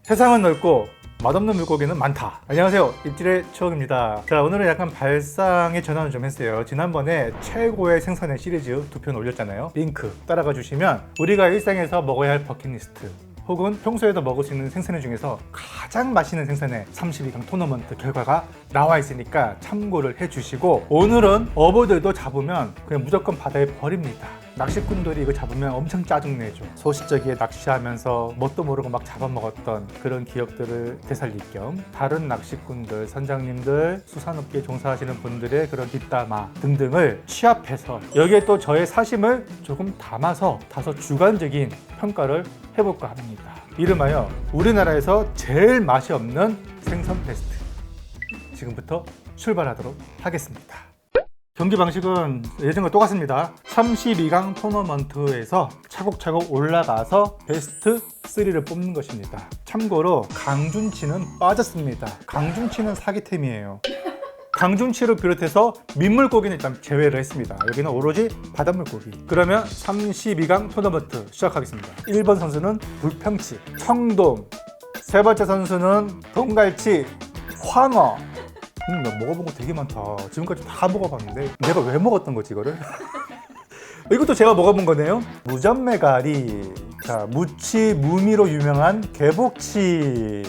세상은 넓고 맛없는 물고기는 많다. 안녕하세요, 입질의 추억입니다. 자, 오늘은 약간 발상의 전환을 좀 했어요. 지난번에 최고의 생선의 시리즈 2편 올렸잖아요. 링크 따라가 주시면 우리가 일상에서 먹어야 할 버킷리스트 혹은 평소에도 먹을 수 있는 생선의 중에서 가장 맛있는 생선의 32강 토너먼트 결과가 나와 있으니까 참고를 해주시고, 오늘은 어부들도 잡으면 그냥 무조건 바다에 버립니다. 낚시꾼들이 이거 잡으면 엄청 짜증내죠. 소시적이에 낚시하면서 뭣도 모르고 막 잡아먹었던 그런 기억들을 되살릴 겸 다른 낚시꾼들, 선장님들, 수산업계에 종사하시는 분들의 그런 뒷담화 등등을 취합해서 여기에 또 저의 사심을 조금 담아서 다소 주관적인 평가를 해볼까 합니다. 이름하여 우리나라에서 제일 맛이 없는 생선 베스트. 지금부터 출발하도록 하겠습니다. 경기 방식은 예전과 똑같습니다. 32강 토너먼트에서 차곡차곡 올라가서 베스트 3를 뽑는 것입니다. 참고로 강준치는 빠졌습니다. 강준치는 사기템이에요. 강준치를 비롯해서 민물고기는 일단 제외를 했습니다. 여기는 오로지 바닷물고기. 그러면 32강 토너먼트 시작하겠습니다. 1번 선수는 불평치, 청돔. 세 번째 선수는 동갈치, 황어. 나 먹어본 거 되게 많다. 지금까지 다 먹어봤는데 내가 왜 먹었던 거지 이거를? 이것도 제가 먹어본 거네요. 무전메가리, 자, 무치, 무미로 유명한 개복치,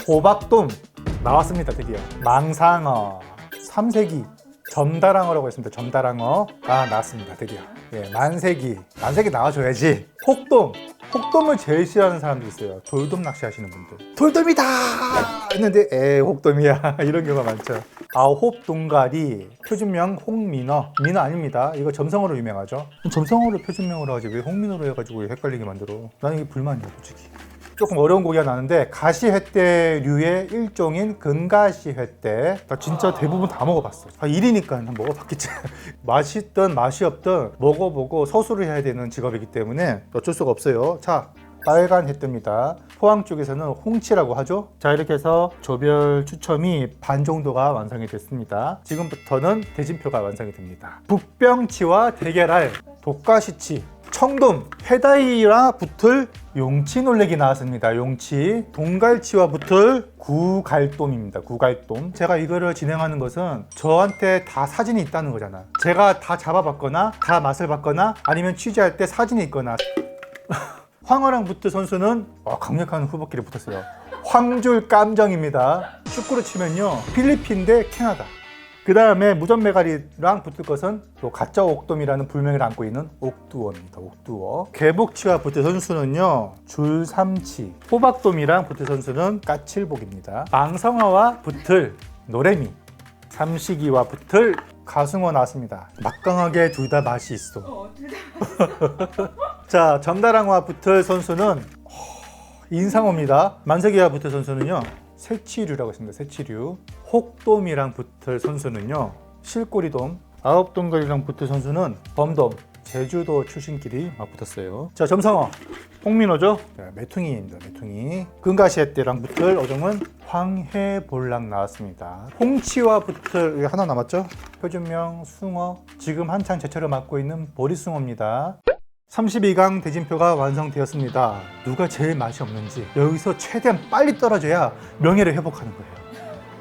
호박돔 나왔습니다. 드디어 망상어, 삼색이, 점다랑어라고 했습니다. 점다랑어가 나왔습니다. 드디어. 예, 만세기 나와줘야지. 혹돔, 혹돔을 제일 싫어하는 사람도 있어요. 돌돔 낚시 하시는 분들. 돌돔이다 했는데 혹돔이야 이런 경우가 많죠. 아홉동가리, 표준명 홍민어. 민어 아닙니다. 이거 점성어로 유명하죠. 점성어를 표준명으로 하지 왜 홍민어로 해가지고 헷갈리게 만들어. 나는 이게 불만이야 솔직히. 조금 어려운 고기가 나는데 가시횟대류의 일종인 근가시횟대. 나 진짜 대부분 다 먹어봤어. 1위니까 한번 먹어봤겠지. 맛있든 맛이 없든 먹어보고 서술을 해야 되는 직업이기 때문에 어쩔 수가 없어요. 자, 빨간 횟대입니다. 포항 쪽에서는 홍치라고 하죠. 자, 이렇게 해서 조별 추첨이 반 정도가 완성이 됐습니다. 지금부터는 대진표가 완성이 됩니다. 북병치와 대결할 독가시치, 청돔, 회다이와 붙을 용치 놀래기 나왔습니다. 용치. 동갈치와 붙을 구갈돔입니다. 구갈돔. 제가 이거를 진행하는 것은 저한테 다 사진이 있다는 거잖아. 제가 다 잡아봤거나 다 맛을 봤거나 아니면 취재할 때 사진이 있거나. 황어랑 붙을 선수는 강력한 후보끼리 붙었어요. 황줄 깜정입니다. 축구로 치면요, 필리핀 대 캐나다. 그 다음에 무전메가리랑 붙을 것은 또 가짜 옥돔이라는 불명을 안고 있는 옥두어입니다. 옥두어. 개복치와 붙을 선수는요, 줄삼치. 호박돔이랑 붙을 선수는 까칠복입니다. 망성어와 붙을 노래미. 삼시기와 붙을 가승어 나왔습니다. 막강하게 둘 다 맛이 있어. 둘 다. 자, 점다랑어와 붙을 선수는 인상어입니다. 만세기와 붙을 선수는요, 새치류라고 했습니다. 새치류. 혹돔이랑 붙을 선수는요, 실꼬리돔. 아홉동가리랑 붙을 선수는 범돔. 제주도 출신끼리 막 붙었어요. 자, 점성어 홍민어죠. 자, 메퉁이입니다. 메퉁이. 근가시횟대랑 붙을 어종은 황해볼락 나왔습니다. 홍치와 붙을 하나 남았죠. 표준명 숭어. 지금 한창 제철을 맡고 있는 보리숭어입니다. 32강 대진표가 완성되었습니다. 누가 제일 맛이 없는지 여기서 최대한 빨리 떨어져야 명예를 회복하는 거예요.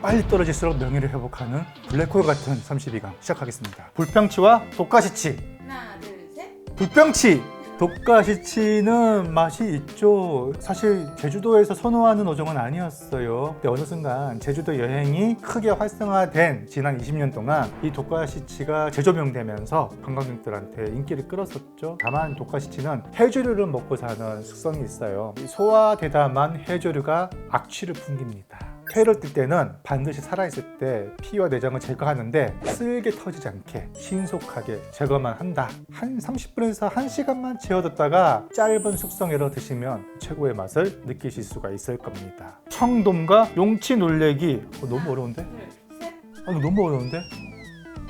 빨리 떨어질수록 명예를 회복하는 블랙홀 같은 32강 시작하겠습니다. 불평치와 독가시치. 하나, 둘, 셋. 불평치. 독가시치는 맛이 있죠. 사실 제주도에서 선호하는 어종은 아니었어요. 근데 어느 순간 제주도 여행이 크게 활성화된 지난 20년 동안 이 독가시치가 재조명되면서 관광객들한테 인기를 끌었었죠. 다만 독가시치는 해조류를 먹고 사는 특성이 있어요. 소화되다만 해조류가 악취를 풍깁니다. 회를 뜰 때는 반드시 살아있을 때 피와 내장을 제거하는데 쓸게 터지지 않게 신속하게 제거만 한다. 한 30분에서 1시간만 재워뒀다가 짧은 숙성회로 드시면 최고의 맛을 느끼실 수가 있을 겁니다. 청돔과 용치 놀래기. 너무 어려운데? 둘, 셋. 너무 어려운데?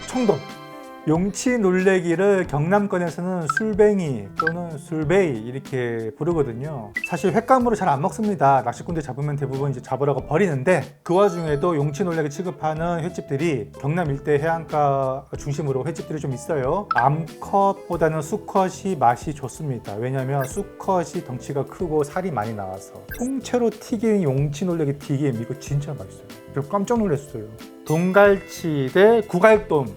청돔. 용치 놀래기를 경남권에서는 술뱅이 또는 술베이 이렇게 부르거든요. 사실 횟감으로 잘 안 먹습니다. 낚시꾼들 잡으면 대부분 이제 잡으라고 버리는데 그 와중에도 용치 놀래기 취급하는 횟집들이 경남 일대 해안가 중심으로 횟집들이 좀 있어요. 암컷보다는 수컷이 맛이 좋습니다. 왜냐면 수컷이 덩치가 크고 살이 많이 나와서. 통째로 튀긴 용치 놀래기 튀김 이거 진짜 맛있어요. 그래서 깜짝 놀랐어요. 동갈치 대 구갈돔. 하나,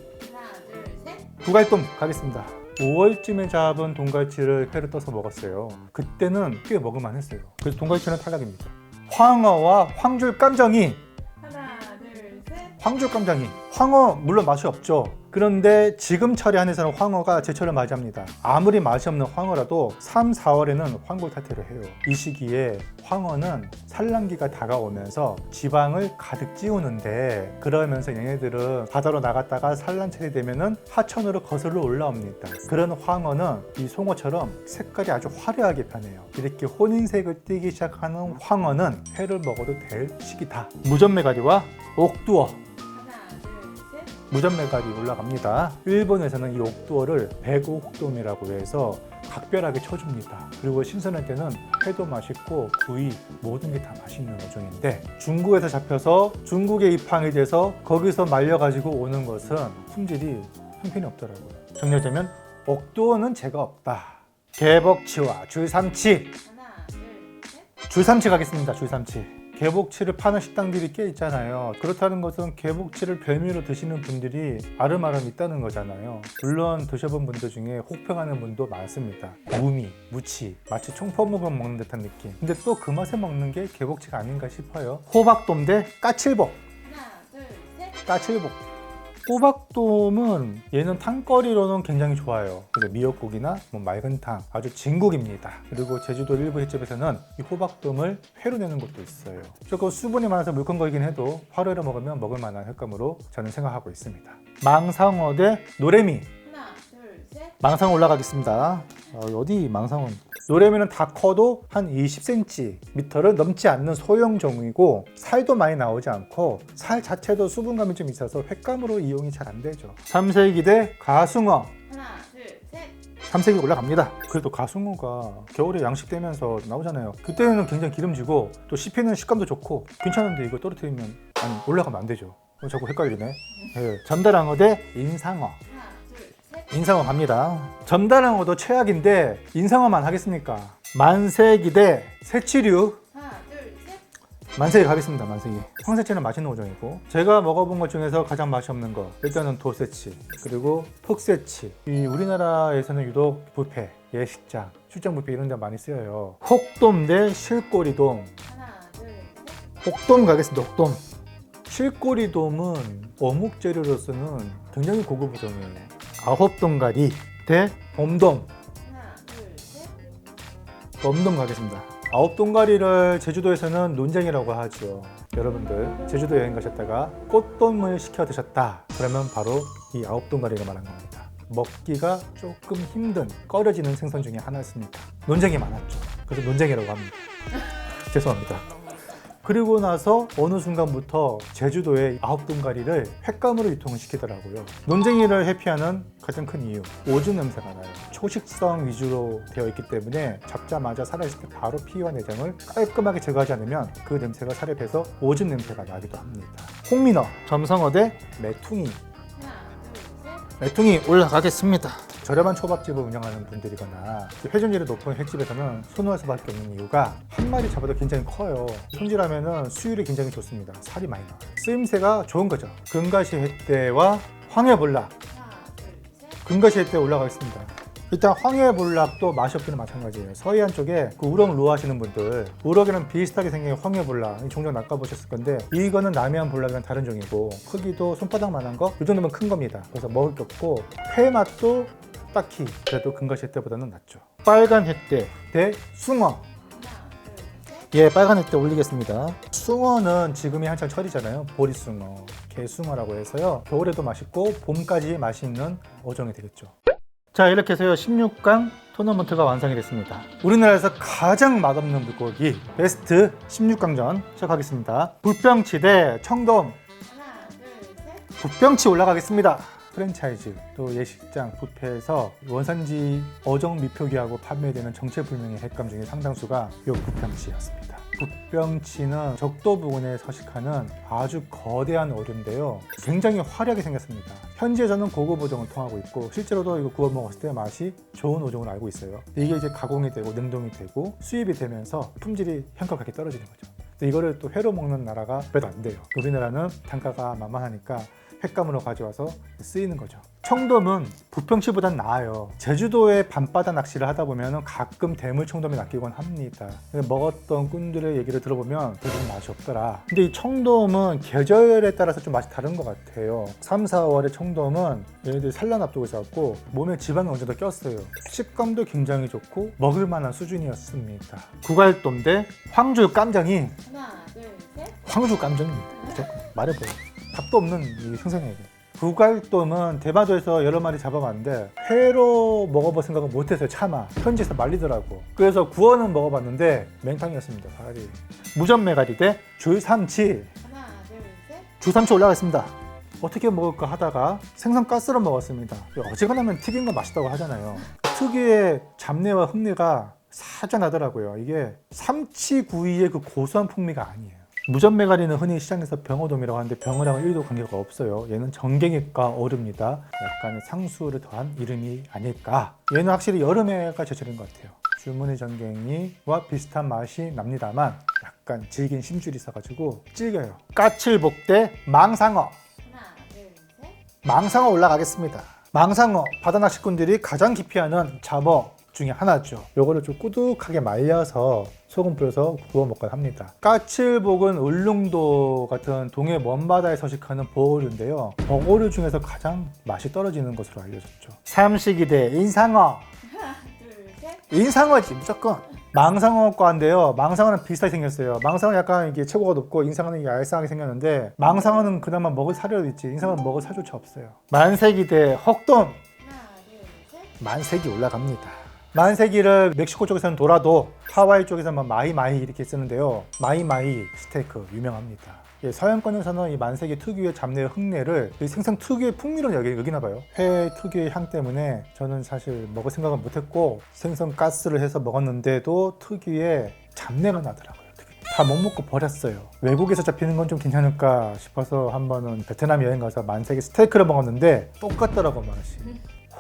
둘, 셋. 구갈돔 가겠습니다. 5월쯤에 잡은 동갈치를 회로 떠서 먹었어요. 그때는 꽤 먹을만 했어요. 그래서 동갈치는 탈락입니다. 황어와 황줄 깜장이. 하나, 둘, 셋. 황줄 깜장이. 황어 물론 맛이 없죠. 그런데 지금 철에 한해서는 황어가 제철을 맞이합니다. 아무리 맛이 없는 황어라도 3, 4월에는 황골 탈퇴를 해요. 이 시기에 황어는 산란기가 다가오면서 지방을 가득 찌우는데 그러면서 얘네들은 바다로 나갔다가 산란철이 되면은 하천으로 거슬러 올라옵니다. 그런 황어는 이 송어처럼 색깔이 아주 화려하게 변해요. 이렇게 혼인색을 띠기 시작하는 황어는 회를 먹어도 될 시기다. 무전메가리와 옥두어. 무전메가리 올라갑니다. 일본에서는 이 옥두어를 백옥돔이라고 해서 각별하게 쳐줍니다. 그리고 신선할 때는 회도 맛있고 구이 모든 게 다 맛있는 어종인데 중국에서 잡혀서 중국에 입항이 돼서 거기서 말려가지고 오는 것은 품질이 형편이 없더라고요. 정리하자면 옥두어는 죄가 없다. 개복치와 줄삼치. 하나, 둘, 셋. 줄삼치 가겠습니다. 줄삼치. 개복치를 파는 식당들이 꽤 있잖아요. 그렇다는 것은 개복치를 별미로 드시는 분들이 아름아름 있다는 거잖아요. 물론 드셔본 분들 중에 혹평하는 분도 많습니다. 무미, 무치, 마치 총퍼먹으면 먹는 듯한 느낌. 근데 또 그 맛에 먹는 게 개복치가 아닌가 싶어요. 호박돔 대 까칠복. 하나, 둘, 셋. 까칠복. 호박돔은 얘는 탕거리로는 굉장히 좋아요. 그래서 미역국이나 뭐 맑은탕 아주 진국입니다. 그리고 제주도 일부 횟집에서는 이 호박돔을 회로 내는 것도 있어요. 조금 수분이 많아서 물컹거리긴 해도 화로로 먹으면 먹을 만한 횟감으로 저는 생각하고 있습니다. 망상어 대 노래미. 하나, 둘, 셋. 망상어 올라가겠습니다. 어디 망상어는? 노래미는 다 커도 한 20cm를 넘지 않는 소형종이고 살도 많이 나오지 않고 살 자체도 수분감이 좀 있어서 횟감으로 이용이 잘 안 되죠. 삼색이 대 가숭어. 하나, 둘, 셋. 삼색이 올라갑니다. 그래도 가숭어가 겨울에 양식되면서 나오잖아요. 그때는 굉장히 기름지고 또 씹히는 식감도 좋고 괜찮은데 이거 떨어뜨리면 아니 올라가면 안 되죠. 자꾸 헷갈리네. 네. 전다랑어 대 인상어. 하나, 둘, 셋. 인상어 갑니다. 전다랑어도 최악인데 인상어만 하겠습니까? 만세기 대 새치류. 하나, 둘, 셋. 만세기 가겠습니다. 만세기. 황새치는 맛있는 어종이고 제가 먹어본 것 중에서 가장 맛이 없는 거 일단은 도새치 그리고 톡새치. 이 우리나라에서는 유독 뷔페, 예식장, 출장 뷔페 이런 데 많이 쓰여요. 혹돔 대 실꼬리돔. 하나, 둘, 셋. 혹돔 가겠습니다. 혹돔. 실꼬리돔은 어묵 재료로서는 굉장히 고급 어종이에요. 아홉동가리 대 돔돔. 하나, 둘, 셋. 돔돔 가겠습니다. 아홉동가리를 제주도에서는 논쟁이라고 하죠. 여러분들 제주도 여행 가셨다가 꽃돔을 시켜 드셨다. 그러면 바로 이 아홉동가리를 말한 겁니다. 먹기가 조금 힘든 꺼려지는 생선 중에 하나였습니다. 논쟁이 많았죠. 그래서 논쟁이라고 합니다. 죄송합니다. 그리고 나서 어느 순간부터 제주도의 아홉동가리를 횟감으로 유통을 시키더라고요. 논쟁이를 회피하는 가장 큰 이유, 오줌 냄새가 나요. 초식성 위주로 되어 있기 때문에 잡자마자 살아있을 때 바로 피와 내장을 깔끔하게 제거하지 않으면 그 냄새가 살에 배서 오줌 냄새가 나기도 합니다. 홍민어, 점성어 대 메퉁이. 하나, 둘, 셋. 메퉁이 올라가겠습니다. 저렴한 초밥집을 운영하는 분들이거나 회전율이 높은 횟집에서는 손놓을 수밖에 없는 이유가 한 마리 잡아도 굉장히 커요. 손질하면 수율이 굉장히 좋습니다. 살이 많이 나와요. 쓰임새가 좋은 거죠. 금가시 횟대와 황해볼락. 하나, 둘, 셋. 금가시 횟대 올라가겠습니다. 일단 황해볼락도 맛이 없기는 마찬가지예요. 서해안 쪽에 그 우럭 루 하시는 분들 우럭이랑 비슷하게 생긴 황해볼락 종종 낚아보셨을 건데 이거는 남해안 볼락이랑 다른 종이고 크기도 손바닥만한 거 이 정도면 큰 겁니다. 그래서 먹을 게 없고 회 맛도 딱히 그래도 금가시 횟대보다는 낫죠. 빨간 횟대 대 숭어. 하나, 둘, 셋. 예, 빨간 횟대 올리겠습니다. 숭어는 지금이 한창 철이잖아요. 보리숭어, 개숭어라고 해서요. 겨울에도 맛있고 봄까지 맛있는 어종이 되겠죠. 자, 이렇게 해서요 16강 토너먼트가 완성이 됐습니다. 우리나라에서 가장 맛없는 물고기 베스트 16강전 시작하겠습니다. 불병치 대 청돔. 하나, 둘, 셋. 불병치 올라가겠습니다. 프랜차이즈 또 예식장, 뷔페에서 원산지 어종 미표기하고 판매되는 정체불명의 횟감 중에 상당수가 이 북병치였습니다. 북병치는 적도 부근에 서식하는 아주 거대한 어류인데요. 굉장히 화려하게 생겼습니다. 현지에서는 고급 어종을 통하고 있고 실제로도 이거 구워 먹었을 때 맛이 좋은 어종을 알고 있어요. 이게 이제 가공이 되고 냉동이 되고 수입이 되면서 품질이 현격하게 떨어지는 거죠. 근데 이거를 또 회로 먹는 나라가 몇 안 돼요. 우리나라는 단가가 만만하니까 횟감으로 가져와서 쓰이는 거죠. 청돔은 북평치보단 나아요. 제주도에 밤바다 낚시를 하다 보면 가끔 대물 청돔이 낚이곤 합니다. 먹었던 꾼들의 얘기를 들어보면 대부분 맛이 없더라. 근데 이 청돔은 계절에 따라서 좀 맛이 다른 것 같아요. 3, 4월에 청돔은 얘네들이 산란 앞두고 있었고 몸에 지방이 어느 정도 꼈어요. 식감도 굉장히 좋고 먹을 만한 수준이었습니다. 구갈돔 대 황주 깜장이 하나, 둘, 셋. 황주 깜장입니다. 그죠? 말해봐요. 답도 없는 이 생선이에요. 구갈돔은 대마도에서 여러 마리 잡아봤는데 회로 먹어볼 생각은 못했어요. 차마 현지에서 말리더라고. 그래서 구워는 먹어봤는데 맹탕이었습니다. 살이. 무전메가리 대 줄삼치. 하나, 둘, 셋. 줄삼치 올라가겠습니다. 어떻게 먹을까 하다가 생선 가스로 먹었습니다. 어지간하면 튀긴 거 맛있다고 하잖아요. 특유의 잡내와 흙내가 살짝 나더라고요. 이게 삼치구이의 그 고소한 풍미가 아니에요. 무전메가리는 흔히 시장에서 병어돔이라고 하는데 병어랑은 1도 관계가 없어요. 얘는 정갱이과 어류입니다. 약간의 상수를 더한 이름이 아닐까. 얘는 확실히 여름에가 제철인 것 같아요. 줄무늬 정갱이와 비슷한 맛이 납니다만 약간 질긴 심줄이 있어가지고 질겨요. 까칠복 대 망상어. 하나, 둘, 셋. 망상어 올라가겠습니다. 망상어 바다 낚시꾼들이 가장 기피하는 잡어 중에 하나죠. 요거를 좀 꾸덕하게 말려서 소금 뿌려서 구워 먹곤 합니다. 까칠복은 울릉도 같은 동해 먼바다에 서식하는 보어류인데요. 버거류 중에서 가장 맛이 떨어지는 것으로 알려졌죠. 삼식이 대 인상어. 하나, 둘, 셋. 인상어지 무조건. 망상어과인데요. 망상어는 비슷하게 생겼어요. 망상어는 약간 이게 체구가 높고 인상어는 이게 얄쌍하게 생겼는데 망상어는 그나마 먹을 사료도 있지 인상어는 먹을 사료조차 없어요. 만세기 대 헉돔. 하나, 둘, 셋. 만세기 올라갑니다. 만세기를 멕시코 쪽에서는 도라도 하와이 쪽에서는 마이마이 이렇게 쓰는데요. 마이마이 스테이크 유명합니다. 예, 서양권에서는 이 만세기 특유의 잡내의 흙내를 이 생선 특유의 풍미로 여기나 봐요. 회 특유의 향 때문에 저는 사실 먹을 생각은 못했고 생선 가스를 해서 먹었는데도 특유의 잡내가 나더라고요. 다 못 먹고 버렸어요. 외국에서 잡히는 건 좀 괜찮을까 싶어서 한 번은 베트남 여행 가서 만세기 스테이크를 먹었는데 똑같더라고 맛이.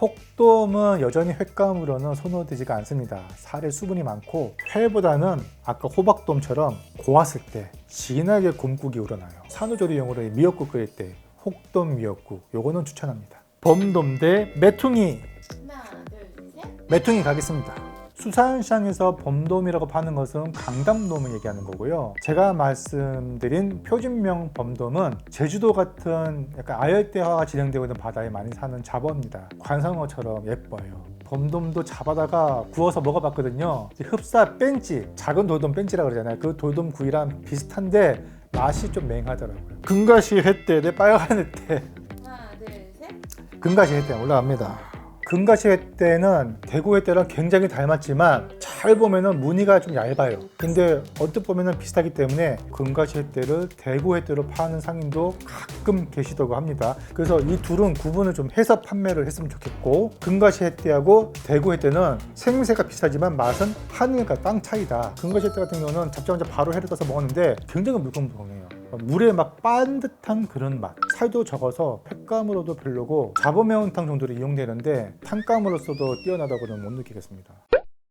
혹돔은 여전히 횟감으로는 선호되지가 않습니다. 살에 수분이 많고 회보다는 아까 호박돔처럼 고왔을 때 진하게 곰국이 우러나요. 산후조리용으로 미역국 끓일 때 혹돔 미역국 요거는 추천합니다. 범돔 대 메퉁이. 하나, 둘, 셋. 메퉁이 가겠습니다. 수산시장에서 범돔이라고 파는 것은 강담돔을 얘기하는 거고요. 제가 말씀드린 표준명 범돔은 제주도 같은 약간 아열대화가 진행되고 있는 바다에 많이 사는 잡어입니다. 관상어처럼 예뻐요. 범돔도 잡아다가 구워서 먹어봤거든요. 흡사 뺀찌, 작은 돌돔 뺀찌라고 그러잖아요. 그 돌돔 구이랑 비슷한데 맛이 좀 맹하더라고요. 금가시 횟대 대 빨간 횟대. 하나, 둘, 셋. 금가시 횟대 올라갑니다. 금가시 횟대는 대구 횟대랑 굉장히 닮았지만 잘 보면은 무늬가 좀 얇아요. 근데 언뜻 보면은 비슷하기 때문에 금가시 횟대를 대구 횟대로 파는 상인도 가끔 계시다고 합니다. 그래서 이 둘은 구분을 좀 해서 판매를 했으면 좋겠고, 금가시 횟대하고 대구 횟대는 생김새가 비슷하지만 맛은 하늘과 땅 차이다. 금가시 횟대 같은 경우는 잡자마자 바로 회를 떠서 먹었는데 굉장히 물컹물컹해요. 물에 막 빤 듯한 그런 맛. 살도 적어서 횟감으로도 별로고 잡어 매운탕 정도로 이용되는데 탕감으로서도 뛰어나다고는 못 느끼겠습니다.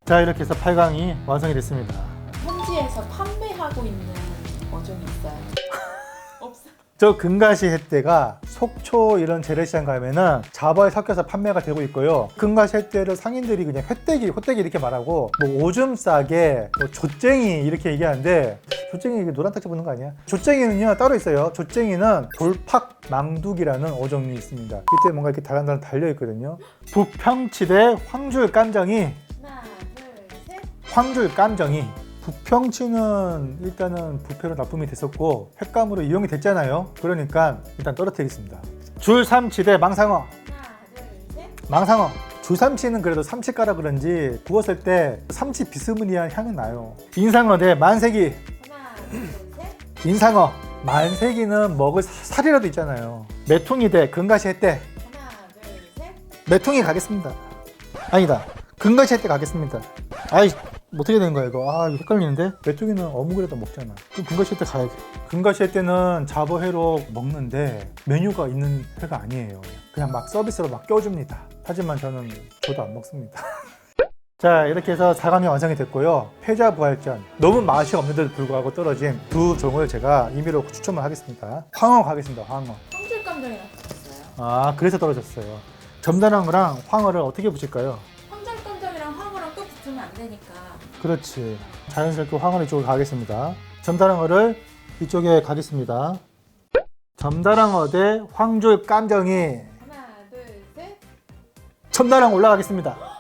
자, 이렇게 해서 8강이 완성이 됐습니다. 현지에서 판매하고 있는 어종이 있어요? 없어요. 저 금가시 횟대가 속초 이런 재래시장 가면은 잡어에 섞여서 판매가 되고 있고요. 금가시 횟대를 상인들이 그냥 횟대기 이렇게 말하고 뭐 오줌 싸게, 뭐 조쟁이 이렇게 얘기하는데 조쟁이 이게 노란 딱지 붙는 거 아니야? 조쟁이는요 따로 있어요. 조쟁이는 돌팍 망둑이라는 어종이 있습니다. 밑에 뭔가 이렇게 달란달란 달려 있거든요. 북평치 대 황줄 깜정이. 하나, 둘, 셋. 황줄 깜정이. 북평치는 일단은 부패로 납품이 됐었고 횟감으로 이용이 됐잖아요. 그러니까 일단 떨어뜨리겠습니다. 줄삼치 대 망상어. 하나, 둘, 셋. 망상어. 줄삼치는 그래도 삼치가라 그런지 구웠을 때 삼치 비스무리한 향은 나요. 인상어 대 만세기. 하나, 둘, 셋. 인상어. 만세기는 먹을 살이라도 있잖아요. 메퉁이 대 금가시 횟대. 하나, 메통이 가겠습니다. 아니다. 금가시할 때 가겠습니다. 아이, 어떻게 되는 거야 이거? 아, 이거 헷갈리는데? 메뚜기는 어묵이라도 먹잖아. 그럼 금가시할 때 가야지. 금가시할 때는 잡어회로 먹는데 메뉴가 있는 회가 아니에요. 그냥 막 서비스로 막 껴줍니다. 하지만 저도 안 먹습니다. 자, 이렇게 해서 4강이 완성이 됐고요. 패자부활전, 너무 맛이 없는데도 불구하고 떨어진 두 종을 제가 임의로 추첨을 하겠습니다. 황어 가겠습니다. 황어. 황절감정이랑 붙었어요. 아, 그래서 떨어졌어요. 점다랑어랑 황어를 어떻게 붙일까요? 황절감정이랑 황어랑 또 붙으면 안 되니까. 그렇지. 자연스럽게 황어를 이쪽으로 가겠습니다. 점다랑어를 이쪽에 가겠습니다. 점다랑어 대 황줄 깜정이. 하나, 둘, 셋. 점다랑어 올라가겠습니다.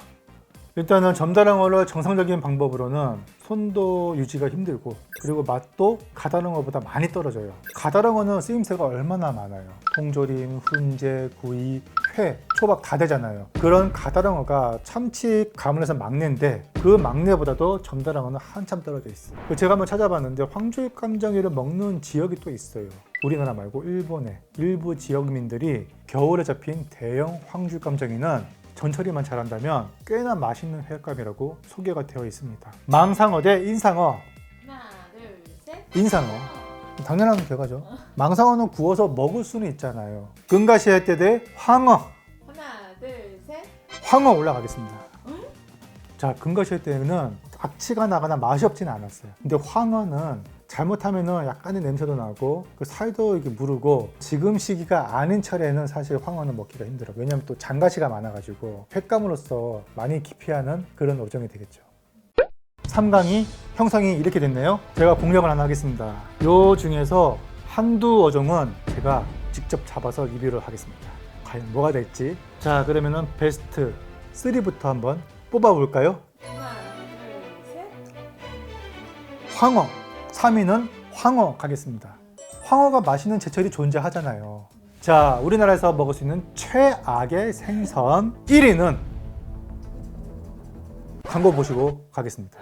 일단은 점다랑어를 정상적인 방법으로는 손도 유지가 힘들고, 그리고 맛도 가다랑어보다 많이 떨어져요. 가다랑어는 쓰임새가 얼마나 많아요. 통조림, 훈제, 구이, 회, 초밥 다 되잖아요. 그런 가다랑어가 참치 가문에서 막내인데 그 막내보다도 점다랑어는 한참 떨어져 있어요. 제가 한번 찾아봤는데 황줄 깜장이를 먹는 지역이 또 있어요. 우리나라 말고 일본의 일부 지역민들이 겨울에 잡힌 대형 황줄 깜장이는 전처리만 잘한다면 꽤나 맛있는 회감이라고 소개가 되어 있습니다. 망상어 대 인상어. 하나, 둘, 셋. 인상어. 당연한 결과죠. 망상어는 구워서 먹을 수는 있잖아요. 금가시 할 때 대 황어. 하나, 둘, 셋. 황어 올라가겠습니다. 응? 자, 금가시 할 때는 악취가 나거나 맛이 없지는 않았어요. 근데 황어는 잘못하면은 약간의 냄새도 나고 그 살도 이렇게 무르고, 지금 시기가 아닌 철에는 사실 황어는 먹기가 힘들어요. 왜냐면 또 장가시가 많아가지고 횟감으로서 많이 기피하는 그런 어종이 되겠죠. 3강이 형성이 이렇게 됐네요. 제가 공략을 하나 하겠습니다. 요 중에서 한두 어종은 제가 직접 잡아서 리뷰를 하겠습니다. 과연 뭐가 될지. 자, 그러면은 베스트 3부터 한번 뽑아볼까요? 하나, 둘, 셋. 황어. 3위는 황어 가겠습니다. 황어가 맛있는 제철이 존재하잖아요. 자, 우리나라에서 먹을 수 있는 최악의 생선 1위는 광고 보시고 가겠습니다.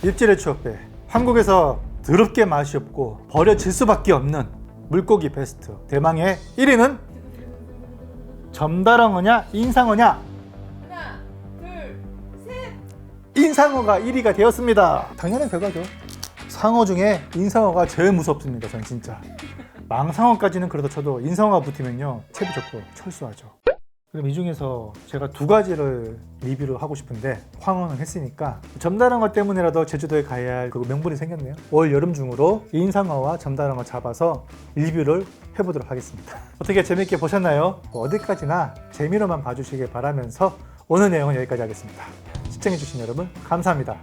입질의 추억배. 한국에서 더럽게 맛이 없고 버려질 수밖에 없는 물고기 베스트 대망의 1위는 점다랑어냐 인상어냐? 하나, 둘, 셋. 인상어가 1위가 되었습니다. 당연한 결과죠. 상어 중에 인상어가 제일 무섭습니다. 전 진짜. 망상어까지는 그래도 쳐도 인상어가 붙으면요, 채비 접고 철수하죠. 그럼 이 중에서 제가 두 가지를 리뷰를 하고 싶은데 황어는 했으니까 점다랑어 때문에라도 제주도에 가야 할 그 명분이 생겼네요. 올 여름 중으로 인상어와 점다랑어 잡아서 리뷰를 해보도록 하겠습니다. 어떻게 재밌게 보셨나요? 어디까지나 재미로만 봐주시길 바라면서 오늘 내용은 여기까지 하겠습니다. 시청해주신 여러분 감사합니다.